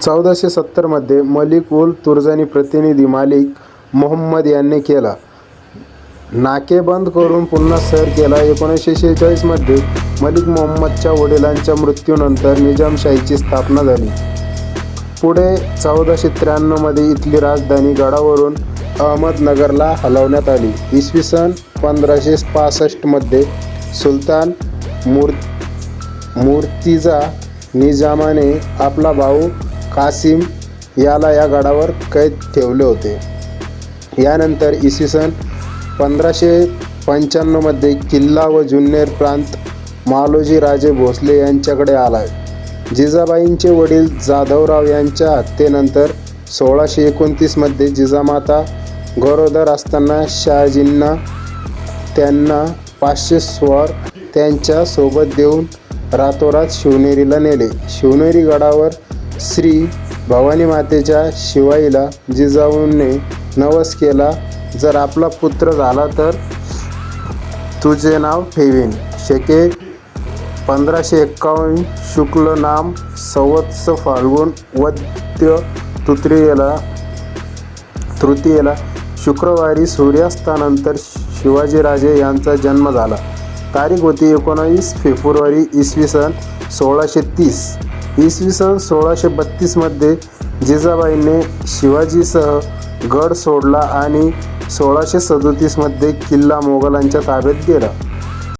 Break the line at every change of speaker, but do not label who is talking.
1470 मलिक उल तुर्जानी प्रतिनिधी मालिक मोहम्मद यांनी केला. नाके बंद करून पुन्हा सैर केला. 1946 मध्ये मलिक मोहम्मदच्या वडिलांच्या मृत्यूनंतर निजामशाहीची स्थापना झाली. पुढे 1493 मध्ये इथली राजधानी गडावरून अहमदनगरला हलवण्यात आली. इसवी सन 1565 मध्ये सुलतान मुर्तिजा निजामाने आपला भाऊ कासिम याला या गडावर कैद ठेवले होते. यानंतर इसवी सन 1595 मध्ये किल्ला व जुन्नर प्रांत मालोजी राजे भोसले यांच्याकडे आला. जिजाबाईंचे वडील जाधवराव यांच्या हत्येनंतर 1629 मध्ये जिजामाता गरोदर असताना शहाजींना त्यांना 500 स्वार त्यांच्या सोबत देऊन रातोरात शिवनेरीला नेले. शिवनेरी गडावर श्री भवानी मातेच्या शिवाईला जिजाऊने नवस केला, जर आपला पुत्र झाला तर तुझे नाव ठेवीन. शके 1551 शुक्ल नाम संवत्स फाल्गुन वद्य तृतीयेला शुक्रवारी सूर्यास्तानंतर शिवाजीराजे यांचा जन्म झाला. तारीख होती 19 फेब्रुवारी इसवी सन 1630. इसवी सन 1632 मध्ये जिजाबाईंनी शिवाजीसह गड सोडला आणि 1637 मध्ये किल्ला मोगलांच्या ताब्यात गेला.